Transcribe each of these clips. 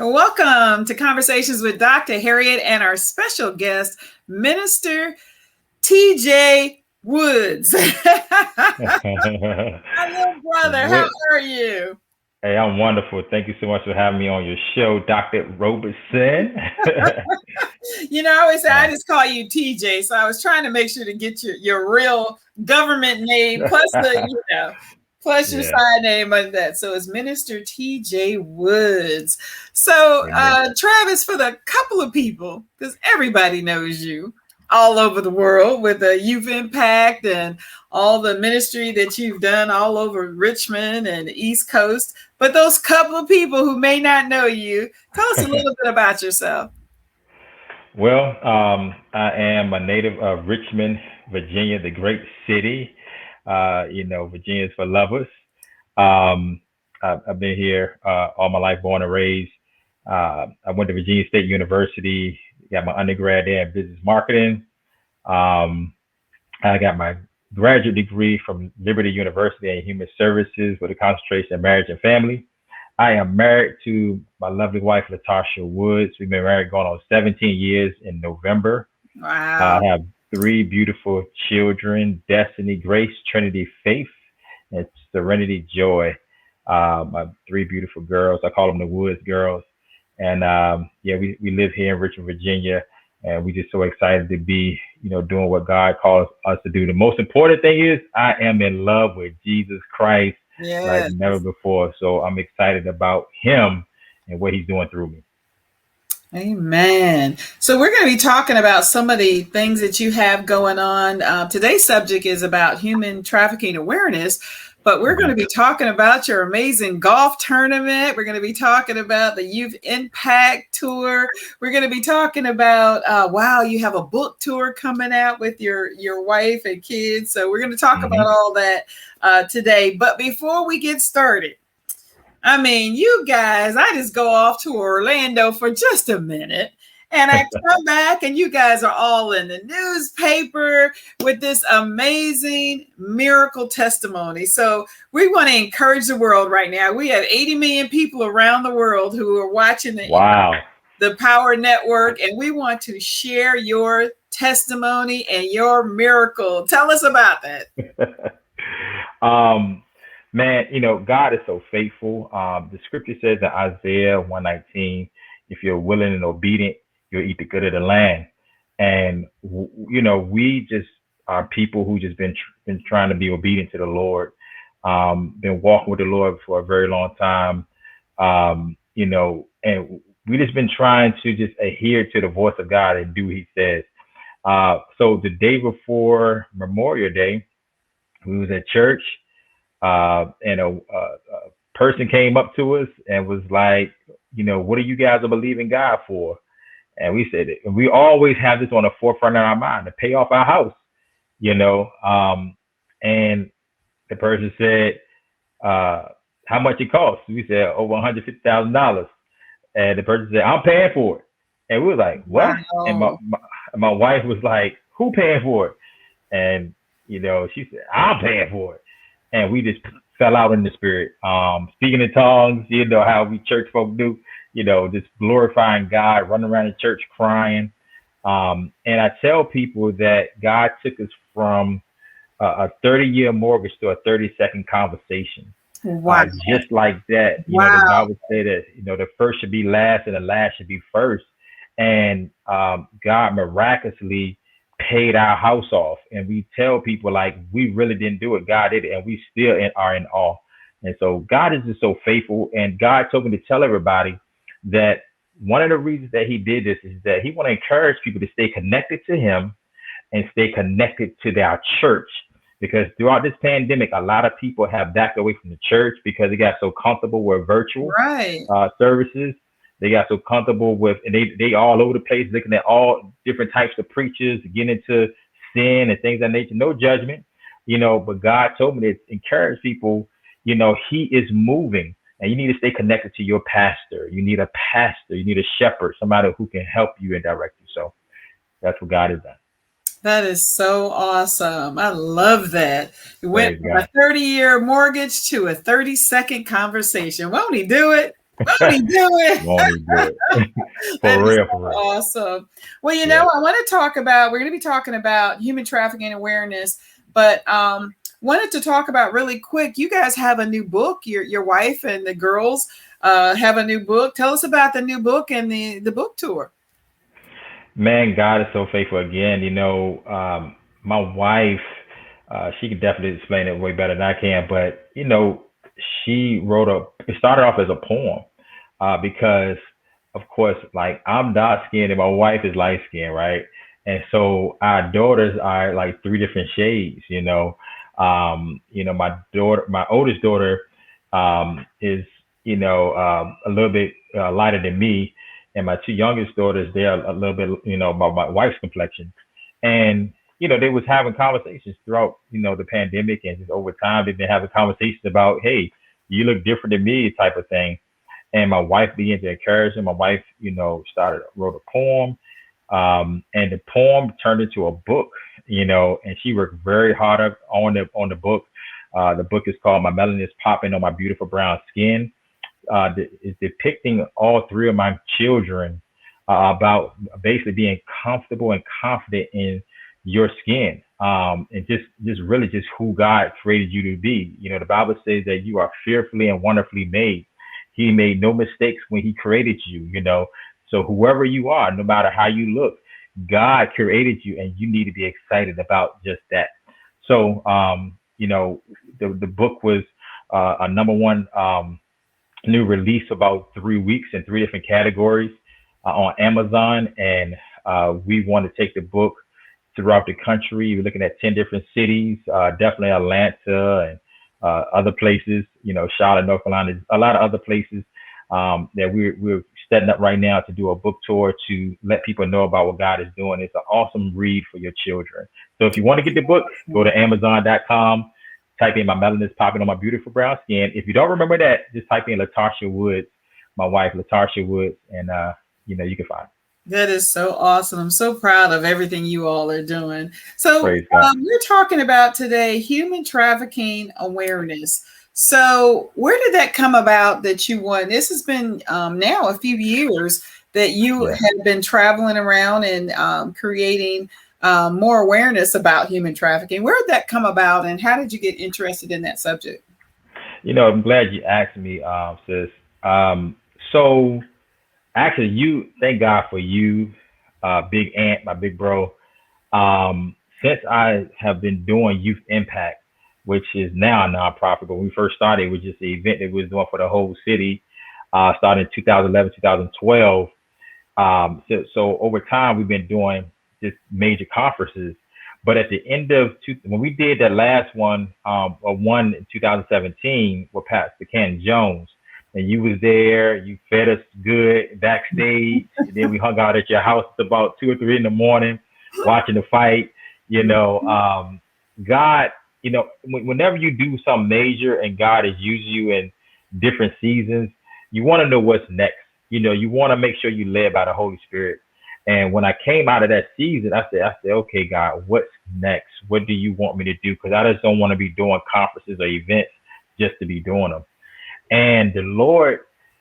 Welcome to Conversations with Dr. Harriet and our special guest, Minister TJ Woods. My little brother, how What? are you? Hey, I'm wonderful. Thank you so much for having me on your show, Dr. Robertson. I always say I Uh, just call you TJ, so I was trying to make sure to get your real government name plus plus your yeah, side name of that. So it's Minister TJ Woods. So amen. Travis, for the couple of people, because everybody knows you all over the world with the youth impact and all the ministry that you've done all over Richmond and the East Coast. But those couple of people who may not know you, tell us a little bit about yourself. Well, I am a native of Richmond, Virginia, the great city. Virginia is for lovers. I've been here all my life, born and raised. I went to Virginia State University, got my undergrad there in business marketing. Um, I got my graduate degree from Liberty University in Human Services with a concentration in marriage and family. I am married to my lovely wife, Latasha Woods. We've been married going on 17 years in November. I Wow. have three beautiful children: Destiny, Grace, Trinity, Faith, and Serenity, Joy. My three beautiful girls. I call them the Woods girls. And yeah, we live here in Richmond, Virginia, and we just so excited to be, doing what God calls us to do. The most important thing is I am in love with Jesus Christ like Yes. never before. So I'm excited about Him and what He's doing through me. Amen. So we're going to be talking about some of the things that you have going on. Today's subject is about human trafficking awareness, but we're going to Mhm. be talking about your amazing golf tournament. We're going to be talking about the Youth Impact Tour. We're going to be talking about, wow, you have a book tour coming out with your wife and kids. So we're going to talk about Mhm. all that today. But before we get started, I mean, you guys, I just go off to Orlando for just a minute and I come back and you guys are all in the newspaper with this amazing miracle testimony. So we want to encourage the world right now. We have 80 million people around the world who are watching Wow. the Power Network, and we want to share your testimony and your miracle. Tell us about that. um, Man, God is so faithful. The scripture says in Isaiah 119, if you're willing and obedient, you'll eat the good of the land. And we just are people who just been trying to be obedient to the Lord. Been walking with the Lord for a very long time. And we just been trying to just adhere to the voice of God and do what He says. So the day before Memorial Day, we was at church, and a person came up to us and was like, what do you guys are believing God for? And we said, and we always have this on the forefront of our mind to pay off our house, you know. And the person said, how much it costs? We said over $150,000. And the person said, I'm paying for it. And we were like, what? And my, Wow. my, my wife was like, who paying for it? And, she said, I'm paying for it. And we just fell out in the spirit. Speaking in tongues, how we church folk do, just glorifying God, running around the church crying. And I tell people that God took us from a 30-year mortgage to a 30-second conversation. Wow. Just like that, the Wow. Bible said that, the first should be last and the last should be first. And God miraculously paid our house off. And we tell people like we really didn't do it. God did it. And we still are in awe. And so God is just so faithful. And God told me to tell everybody that one of the reasons that He did this is that He want to encourage people to stay connected to Him and stay connected to their church. Because throughout this pandemic, a lot of people have backed away from the church because they got so comfortable with virtual Right. services. They got so comfortable with, and they all over the place looking at all different types of preachers, getting into sin and things of that nature. No judgment, but God told me to encourage people, He is moving and you need to stay connected to your pastor. You need a pastor, you need a shepherd, somebody who can help you and direct you. So that's what God has done. That is so awesome. I love that. You went Praise from a God. 30-year mortgage to a 30-second conversation. Won't He do it? Won't he do it? Won't he do it? That For is real, so for real. awesome. Well, Yeah. I want to talk about, we're going to be talking about human trafficking awareness, but wanted to talk about really quick. You guys have a new book. Your wife and the girls have a new book. Tell us about the new book and the book tour. Man, God is so faithful again. My wife, she can definitely explain it way better than I can, but she wrote it started off as a poem, because of course, like I'm dark skinned and my wife is light skinned, right? And so our daughters are like three different shades. My oldest daughter, is, a little bit lighter than me, and my two youngest daughters, they're a little bit, my wife's complexion. And, they was having conversations throughout, the pandemic, and just over time, they've been having conversations about, hey, you look different than me, type of thing. And my wife began to encourage them. My wife, wrote a poem, and the poem turned into a book, and she worked very hard on the book. The book is called "My Melanin is Popping on My Beautiful Brown Skin." Is depicting all three of my children, about basically being comfortable and confident in your skin, and just really just who God created you to be. The Bible says that you are fearfully and wonderfully made. He made no mistakes when he created you. So whoever you are, no matter how you look, God created you, and you need to be excited about just that. So, the book was a number one. New release about 3 weeks in three different categories, on Amazon, and we want to take the book throughout the country. We're looking at 10 different cities, definitely Atlanta and other places. Charlotte, North Carolina, a lot of other places, that we're setting up right now to do a book tour to let people know about what God is doing. It's an awesome read for your children. So if you want to get the book, go to Amazon.com. Type in "My Melanin is Popping on My Beautiful Brown Skin." If you don't remember that, just type in Latasha Woods, my wife, Latasha Woods, and you can find it. That is so awesome. I'm so proud of everything you all are doing. So, Praise God. we're talking about today human trafficking awareness. So, where did that come about that you won? This has been now a few years that you Yeah. have been traveling around and creating more awareness about human trafficking. Where did that come about, and how did you get interested in that subject? I'm glad you asked me, sis. So actually, thank God for you, Big Ant, my big bro. Since I have been doing Youth Impact, which is now a nonprofit, but when we first started, it was just an event that we was doing for the whole city, starting in 2011, 2012. So over time, we've been doing just major conferences. But at the end of when we did that last one, one in 2017 with Pastor Ken Jones, and you was there, you fed us good backstage, and then we hung out at your house about 2 or 3 in the morning, watching the fight. God, whenever you do something major and God is using you in different seasons, you want to know what's next. You want to make sure you led by the Holy Spirit. And when I came out of that season, I said, okay, God, what's next? What do you want me to do? Because I just don't want to be doing conferences or events just to be doing them. And the Lord,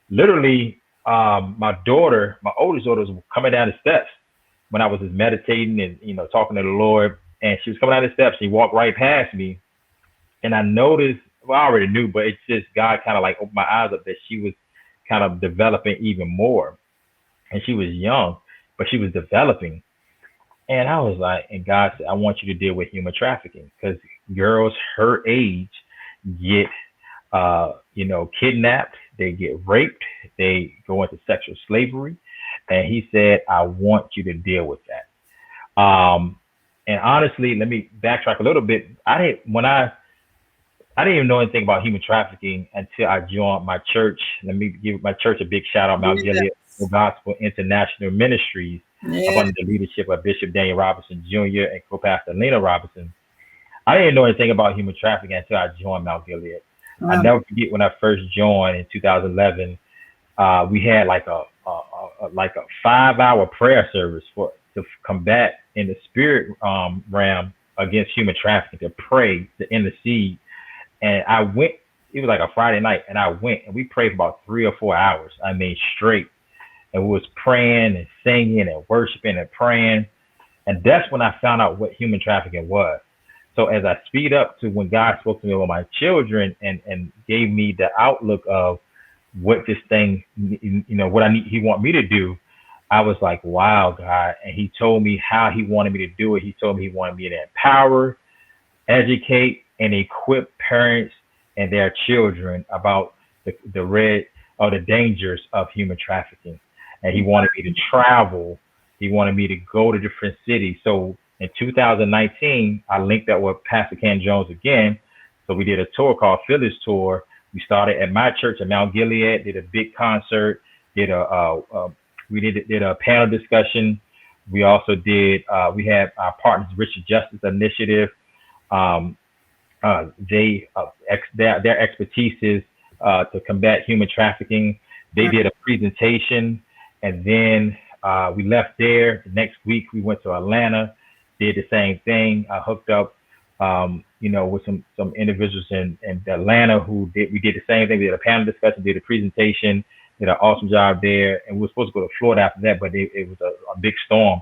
literally, my oldest daughter, was coming down the steps when I was just meditating and talking to the Lord. And she was coming down the steps. She walked right past me, and I noticed. Well, I already knew, but it's just God kind of like opened my eyes up that she was kind of developing even more. And she was young, but she was developing. And I was like, and God said, I want you to deal with human trafficking, because girls her age get, kidnapped, they get raped, they go into sexual slavery. And he said, I want you to deal with that. And honestly, let me backtrack a little bit. I didn't even know anything about human trafficking until I joined my church. Let me give my church a big shout out, Mount Gilead Gospel International Ministries, up Yeah. under the leadership of Bishop Daniel Robinson Jr. and co-pastor Lena Robinson. I didn't know anything about human trafficking until I joined Mount Gilead. I Wow. never forget when I first joined in 2011. We had like a 5-hour prayer service to combat in the spirit realm against human trafficking, to pray, to intercede. And I went it was like a Friday night, and I went and we prayed for about 3 or 4 hours. I mean, straight, and we was praying and singing and worshiping and praying, and that's when I found out what human trafficking was. So as I speed up to when God spoke to me about my children and gave me the outlook of what this thing, what I need, He want me to do, I was like, wow, God. And He told me how He wanted me to do it. He told me He wanted me to empower, educate, and equip parents and their children about the red or the dangers of human trafficking. And He wanted me to travel. He wanted me to go to different cities. So in 2019, I linked up with Pastor Ken Jones again. So we did a tour called Phyllis Tour. We started at my church in Mount Gilead, did a big concert, did a panel discussion. We also we had our partners, Richard Justice Initiative. Their expertise is to combat human trafficking. They did a presentation, and then we left there. The next week, we went to Atlanta, did the same thing. I hooked up, with some individuals in Atlanta we did the same thing. We did a panel discussion, did a presentation, did an awesome job there. And we were supposed to go to Florida after that, but it was a big storm,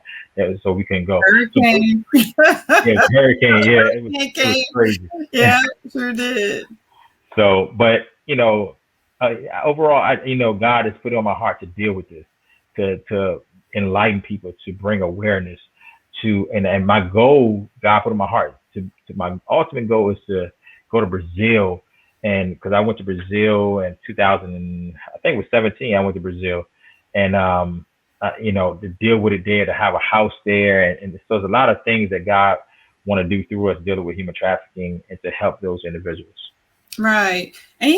so we couldn't go. Hurricane. Yeah, hurricane. Yeah, it was crazy. Yeah, sure did. So, but overall, God has put it on my heart to deal with this, to enlighten people, to bring awareness to, and my goal, God put in my heart to my ultimate goal is to go to Brazil, and because I went to Brazil in 2017, I went to Brazil, and to deal with it there, to have a house there, and so there's a lot of things that God want to do through us dealing with human trafficking and to help those individuals. Right. And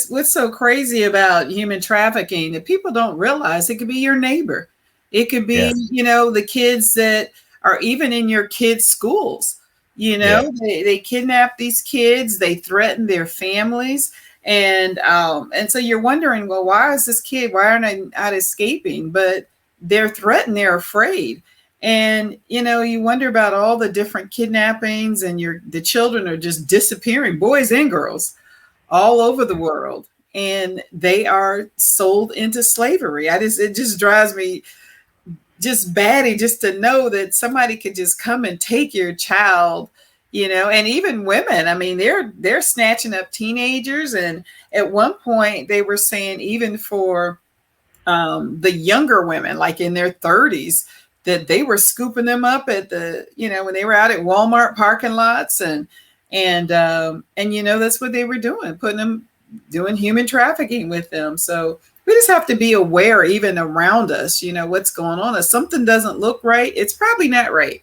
what's so crazy about human trafficking that people don't realize it could be your neighbor. It could be, the kids that are even in your kids' schools. They kidnap these kids, they threaten their families. And so you're wondering, well, why aren't they not escaping? But they're threatened, they're afraid. And, you wonder about all the different kidnappings, and the children are just disappearing, boys and girls, all over the world. And they are sold into slavery. It just drives me just batty just to know that somebody could just come and take your child, and even women. I mean, they're snatching up teenagers. And at one point they were saying even for the younger women, like in their 30s, that they were scooping them up at when they were out at Walmart parking lots, and that's what they were doing, doing human trafficking with them. So we just have to be aware, even around us, what's going on. If something doesn't look right, it's probably not right.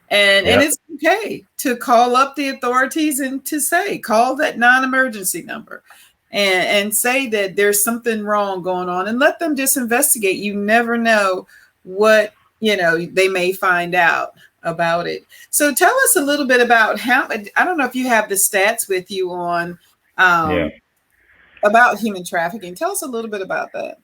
And it's okay to call up the authorities and to call that non-emergency number and say that there's something wrong going on, and let them just investigate. You never know what, they may find out about it. So tell us a little bit about I don't know if you have the stats with you on about human trafficking. Tell us a little bit about that.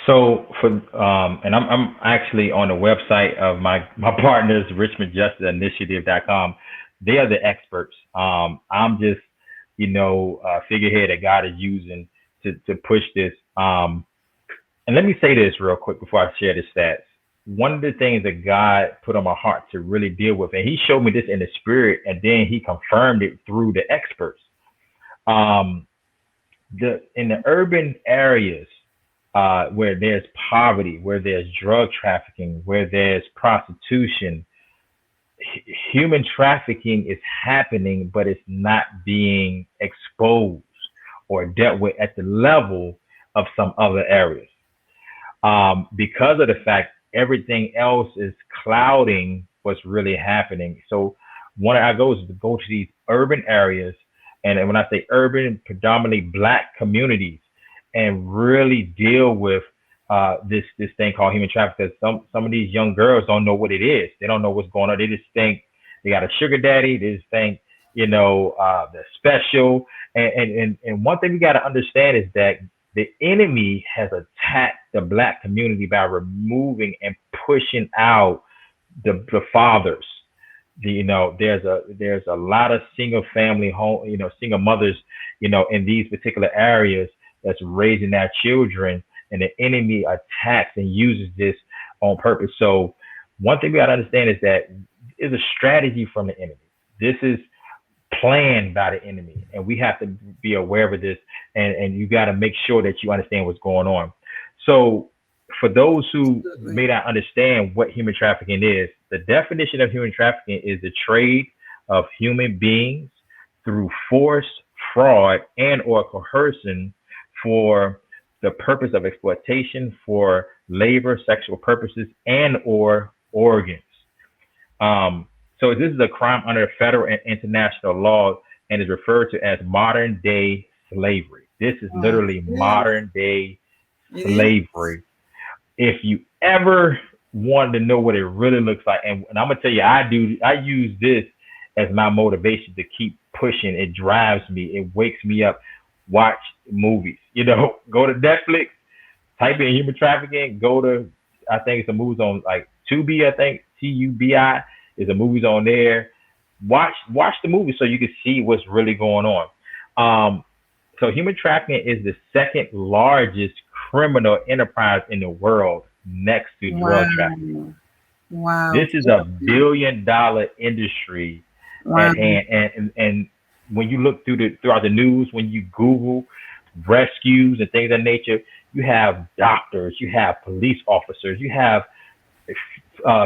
So and I'm actually on the website of my partners, richmondjusticeinitiative.com. They are the experts. I'm just, a figurehead that God is using to push this. And let me say this real quick before I share the stats. One of the things that God put on my heart to really deal with, and He showed me this in the spirit, and then He confirmed it through the experts. In the urban areas, where there's poverty, where there's drug trafficking, where there's prostitution, human trafficking is happening, but it's not being exposed or dealt with at the level of some other areas. Because of the fact everything else is clouding what's really happening. So one of our goals is to go to these urban areas, and when I say urban, predominantly Black communities, and really deal with this thing called human trafficking. Some of these young girls don't know what it is. They don't know what's going on. They just think they got a sugar daddy. They just think, they're special. And one thing we got to understand is that the enemy has attacked the Black community by removing and pushing out the fathers, there's a lot of single family home, single mothers, in these particular areas that's raising their children, and the enemy attacks and uses this on purpose. So one thing we got to understand is that is a strategy from the enemy. This is planned by the enemy, and we have to be aware of this, and you got to make sure that you understand what's going on. So for those who Absolutely. may not understand what human trafficking is, the definition of human trafficking is the trade of human beings through force, fraud, and or coercion for the purpose of exploitation for labor, sexual purposes, and or organs. So this is a crime under federal and international law and is referred to as modern day slavery. This is literally Yeah, modern day it is. slavery. If you ever wanted to know what it really looks like, and I'm gonna tell you, I use this as my motivation to keep pushing. It drives me, it wakes me up. Watch movies, go to Netflix, type in human trafficking, go to, I think it's a movies on like Tubi, I think TUBI is a movies on there. Watch the movie so you can see what's really going on. So human trafficking is the second largest criminal enterprise in the world next to drug trafficking. Wow. Wow. This is $1 billion industry Wow. at hand. And when you look throughout the news, when you Google rescues and things of that nature, you have doctors, you have police officers, you have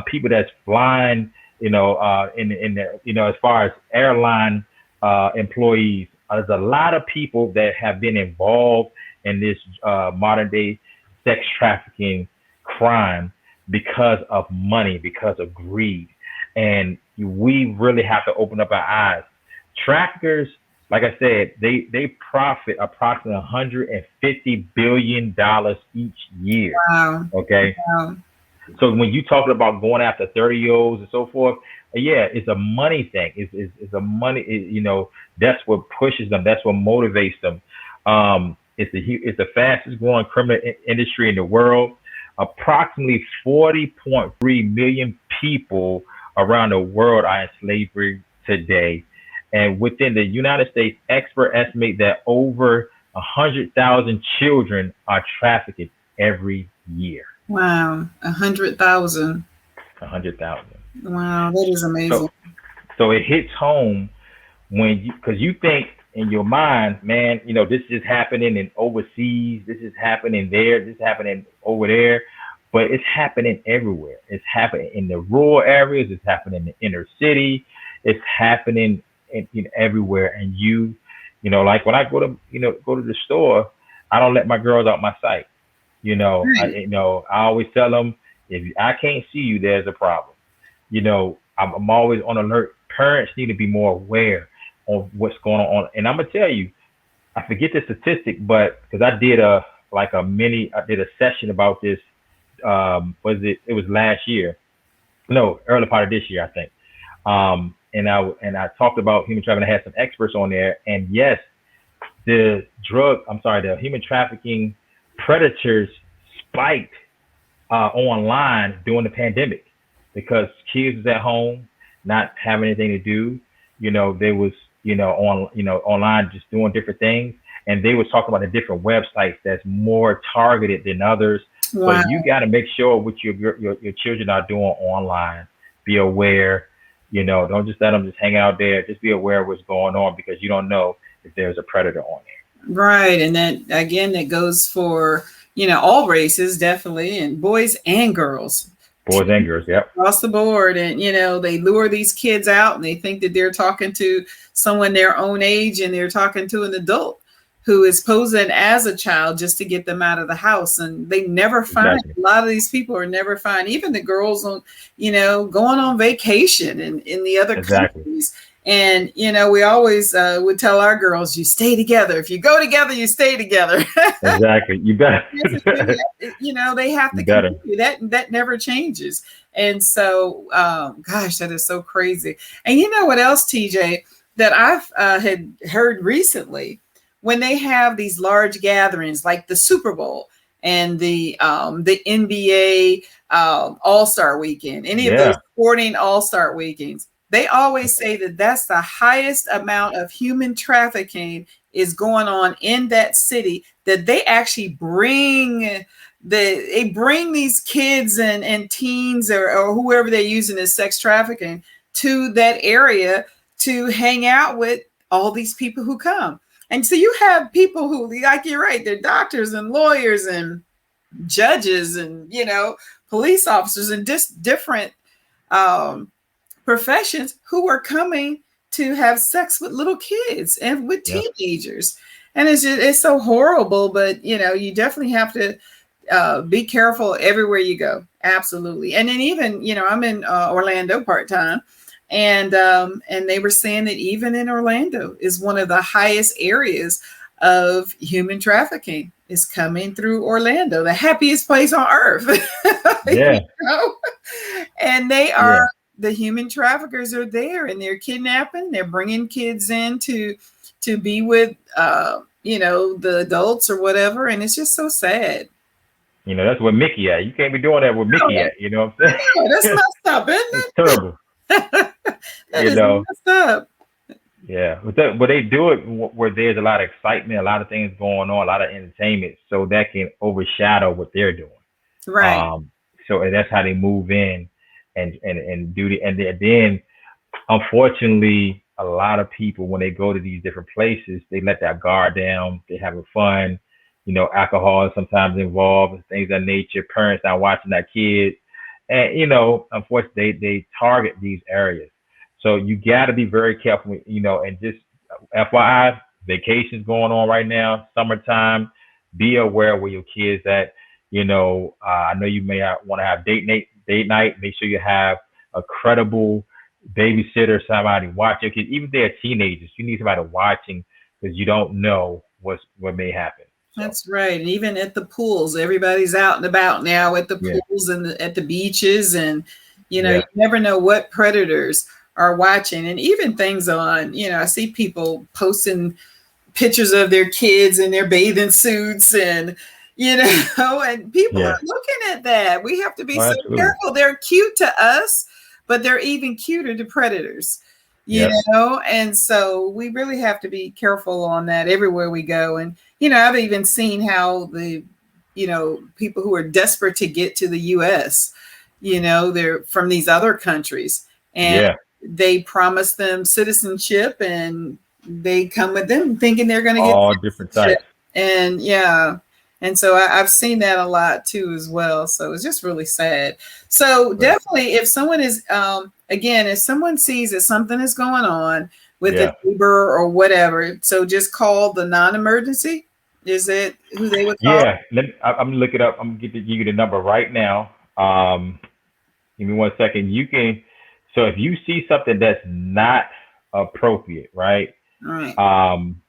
people that's flying, in the, as far as airline employees. There's a lot of people that have been involved in this modern day sex trafficking crime because of money, because of greed. And we really have to open up our eyes. Traffickers, like I said, they profit approximately $150 billion each year. Wow. Okay. Wow. So when you talking about going after 30-year-olds and so forth, yeah, it's a money thing. It's a money. That's what pushes them. That's what motivates them. It's the fastest growing criminal industry in the world. Approximately 40.3 million people around the world are in slavery today. And within the United States, experts estimate that over 100,000 children are trafficked every year. Wow. 100,000. 100,000. Wow. That is amazing. So, so it hits home when because you think in your mind, man, this is happening in overseas, this is happening there, this is happening over there, but it's happening everywhere. It's happening in the rural areas, it's happening in the inner city, it's happening in everywhere. And like when I go to the store, I don't let my girls out my sight. Right. I always tell them if I can't see you, there's a problem. I'm always on alert. Parents need to be more aware of what's going on. And I'm gonna tell you, I forget the statistic, but because I did I did a session about this. Was it? It was last year. No, early part of this year, I think. And I talked about human trafficking. I had some experts on there, and yes, the human trafficking predators spiked online during the pandemic because kids was at home, not having anything to do. They was online just doing different things, and they was talking about the different websites that's more targeted than others. So Wow. you got to make sure what your children are doing online. Be aware. Don't just let them just hang out there. Just be aware of what's going on because you don't know if there's a predator on there. Right. And that again, that goes for, all races, definitely, and boys and girls Boys and girls. Yep. across the board. And, they lure these kids out and they think that they're talking to someone their own age and they're talking to an adult who is posing as a child just to get them out of the house. And they never find, Exactly. a lot of these people are never find, even the girls on, going on vacation in the other Exactly. countries. And, we always would tell our girls, you stay together. If you go together, you stay together. Exactly. You better. That's the thing they have You to better. continue that never changes. And so gosh, that is so crazy. And you know what else, TJ, that I've had heard recently, when they have these large gatherings like the Super Bowl and the NBA All-Star weekend, any of those Yeah. sporting All-Star weekends, they always say that that's the highest amount of human trafficking is going on in that city, that they actually they bring these kids and teens or whoever they're using as sex trafficking to that area to hang out with all these people who come. And so you have people who, like, you're right, they're doctors and lawyers and judges and, police officers and just different um, professions who are coming to have sex with little kids and with teenagers. And it's so horrible, but you definitely have to be careful everywhere you go. Absolutely. And then even, I'm in Orlando part-time, and they were saying that even in Orlando is one of the highest areas of human trafficking is coming through Orlando, the happiest place on earth. Yeah. And they are, the human traffickers are there, and they're kidnapping, they're bringing kids in to be with, the adults or whatever. And it's just so sad. That's where Mickey at. You can't be doing that with Mickey at. You know what I'm saying? No, that's messed up, isn't it? It's terrible. That is messed up. Yeah, but they do it where there's a lot of excitement, a lot of things going on, a lot of entertainment, so that can overshadow what they're doing. Right. So and that's how they move in and do the, and then unfortunately, a lot of people when they go to these different places, they let that guard down. They're having fun. Alcohol is sometimes involved, things of that nature. Parents not watching their kids, and unfortunately, they target these areas. So you got to be very careful, and just FYI, vacations going on right now, summertime. Be aware where your kids at. I know you may want to have date night. Make sure you have a credible babysitter, somebody watch your kids. Even if they're teenagers, you need somebody watching because you don't know what may happen. So. That's right. And even at the pools, everybody's out and about now at the pools and at the beaches. And, you never know what predators are watching. And even things on, I see people posting pictures of their kids in their bathing suits and, and people are looking at that. We have to be so careful. They're cute to us, but they're even cuter to predators, and so we really have to be careful on that everywhere we go. And, I've even seen how the, people who are desperate to get to the US, they're from these other countries and they promise them citizenship and they come with them thinking they're going to get all different types. And and so I've seen that a lot too as well. So it's just really sad. So definitely, if someone is, again, if someone sees that something is going on with a neighbor or whatever, so just call the non-emergency. Is it who they would call? Yeah, I'm gonna look it up. I'm gonna give you the number right now. Give me 1 second. You can. So if you see something that's not appropriate, right? All right.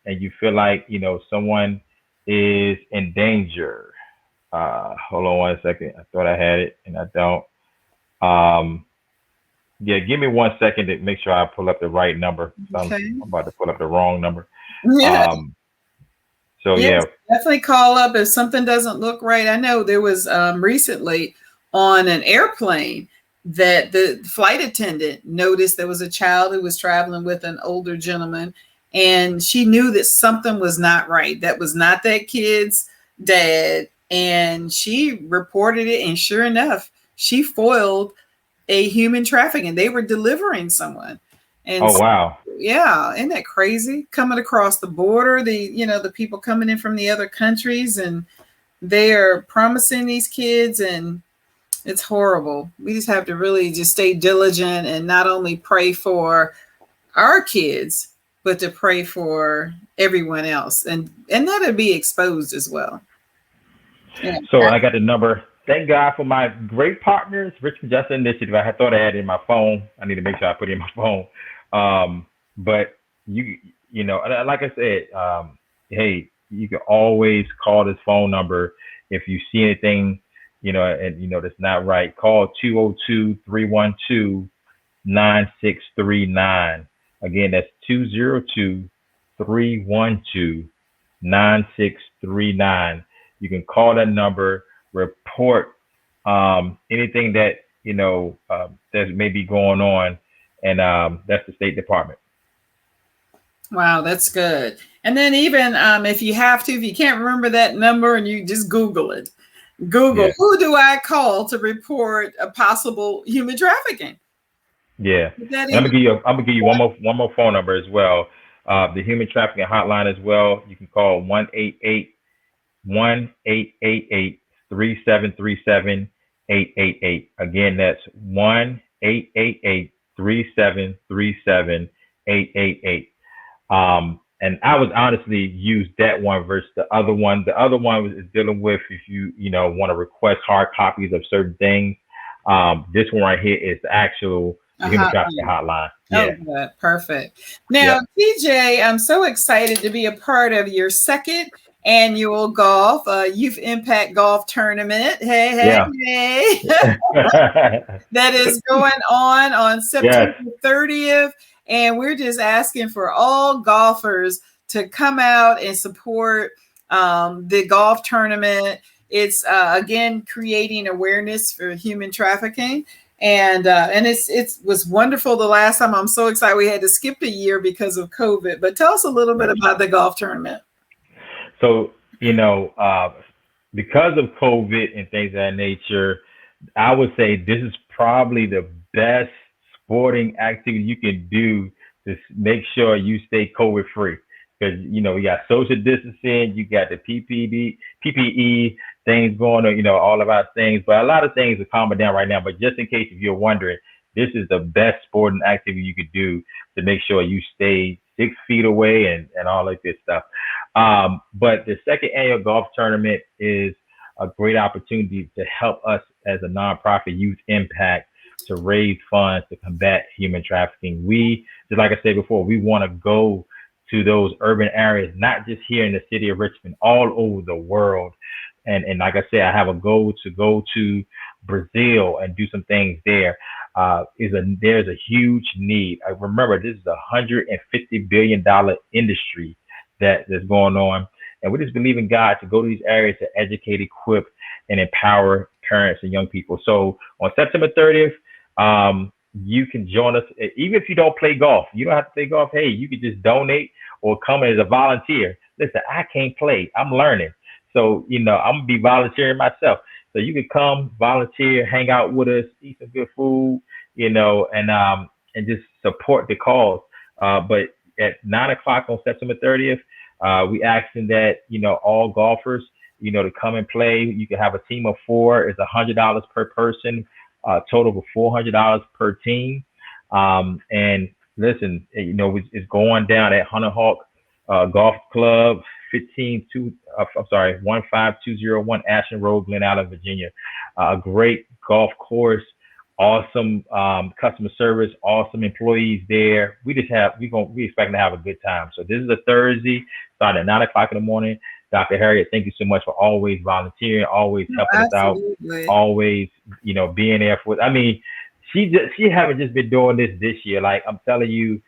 And you feel like someone is in danger. Hold on 1 second. I thought I had it and I don't. Give me 1 second to make sure I pull up the right number. Okay. I'm about to pull up the wrong number. Yeah. So definitely call up if something doesn't look right. I know there was recently on an airplane that the flight attendant noticed there was a child who was traveling with an older gentleman. And she knew that something was not right. That was not that kid's dad. And she reported it. And sure enough, she foiled a human trafficking. They were delivering someone. And wow. Yeah. Isn't that crazy? Coming across the border, the people coming in from the other countries, and they are promising these kids, and it's horrible. We just have to really just stay diligent and not only pray for our kids, but to pray for everyone else, and that'll be exposed as well. Yeah. So I got the number. Thank God for my great partners, Richmond Justice Initiative. I thought I had it in my phone. I need to make sure I put it in my phone. But like I said, hey, you can always call this phone number if you see anything, that's not right. Call 202-312-9639. Again, that's 202-312-9639. You can call that number, report anything that that may be going on, and that's the State Department. Wow, that's good. And then even if you have to, if you can't remember that number, and you just Google it. Google, Yeah, who do I call to report a possible human trafficking? yeah. That And in I'm gonna give you one more phone number as well. The human trafficking hotline as well. You can call 1-888-3737-888. Again, that's 1-888-3737-888. And I would honestly use that one versus the other one. The other one is dealing with if you want to request hard copies of certain things. This one right here is the actual a human trafficking hotline. hotline. Oh, Yeah. good. Perfect. Now, Yep. TJ, I'm so excited to be a part of your second annual golf youth impact golf tournament. Hey, Yeah. hey, hey. That is going on Yes. September 30th. And we're just asking for all golfers to come out and support the golf tournament. It's again creating awareness for human trafficking, and it was wonderful the last time. I'm so excited. We had to skip a year because of COVID. But tell us a little bit about the golf tournament. So, because of COVID and things of that nature, I would say this is probably the best sporting activity you can do to make sure you stay COVID free. Because you got social distancing, you got the PPE things going on, all of our things. But a lot of things are calming down right now. But just in case if you're wondering, this is the best sporting activity you could do to make sure you stay 6 feet away and all that good stuff. But the second annual golf tournament is a great opportunity to help us as a nonprofit youth impact to raise funds to combat human trafficking. We, just like I said before, we want to go to those urban areas, not just here in the city of Richmond, all over the world. And like I said, I have a goal to go to Brazil and do some things there. There's a huge need. I remember this is $150 billion industry that's going on, and we just believe in God to go to these areas to educate, equip, and empower parents and young people. So on September 30th, you can join us. Even if you don't play golf, you don't have to play golf. Hey, you can just donate or come as a volunteer. Listen, I can't play. I'm learning. So, I'm going to be volunteering myself. So you can come, volunteer, hang out with us, eat some good food, and just support the cause. But at 9 o'clock on September 30th, we asking that, all golfers, to come and play. You can have a team of 4. It's $100 per person, total of $400 per team. And listen, it's going down at Hunter Hawk Golf Club, 15201 Ashland Road, Glen Allen, Virginia. A great golf course, awesome customer service, awesome employees there. We expecting to have a good time. So this is a Thursday, starting at 9 o'clock in the morning. Dr. Harriet, thank you so much for always volunteering, always helping us out, always, being there for. I mean, she haven't just been doing this year. Like I'm telling you,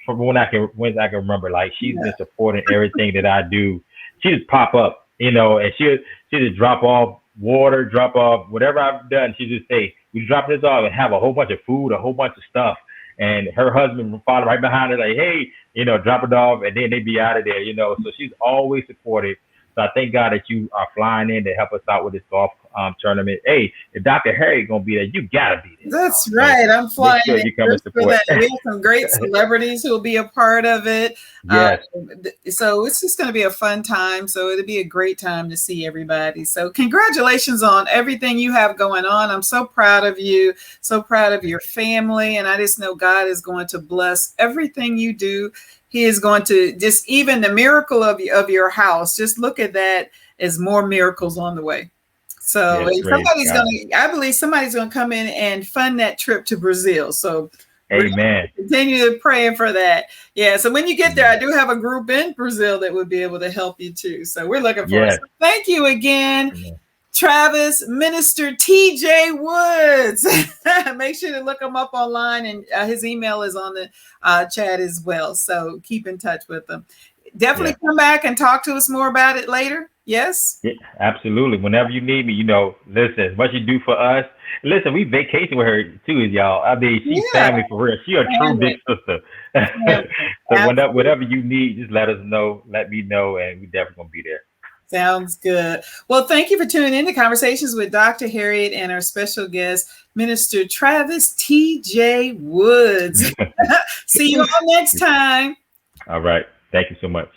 from when I can remember, like she's been supporting everything that I do. She just pop up, and she just drop off water, drop off whatever I've done. She just say, we drop this off and have a whole bunch of food, a whole bunch of stuff. And her husband will follow right behind her, like, hey, drop it off, and then they be out of there, So she's always supportive. So I thank God that you are flying in to help us out with this golf tournament. Hey, if Dr. Harry gonna be there, you gotta be there. That's right. I'm flying sure you come and support. that. We have some great celebrities who will be a part of it. Yes. So it's just going to be a fun time. So it'll be a great time to see everybody. So congratulations on everything you have going on. I'm so proud of you, so proud of your family. And I just know God is going to bless everything you do. He is going to just, even the miracle of your house, just look at that as more miracles on the way. So yes, I believe somebody's going to come in and fund that trip to Brazil. So amen. Continue to praying for that. Yeah. So when you get there, I do have a group in Brazil that would be able to help you too. So we're looking for it. So thank you again, Travis, Minister TJ Woods. Make sure to look him up online, and his email is on the chat as well. So keep in touch with him. definitely come back and talk to us more about it later. Yes. Yeah, absolutely. Whenever you need me, listen, what you do for us. Listen, we vacation with her too, y'all. I mean, she's Yeah. family for real. She a true big Family. sister. Family. So Absolutely. whatever you need, just let us know. Let me know, and we definitely gonna be there. Sounds good. Well, thank you for tuning in to Conversations with Dr. Harriet and our special guest, Minister Travis T.J. Woods. See you all next time. All right. Thank you so much.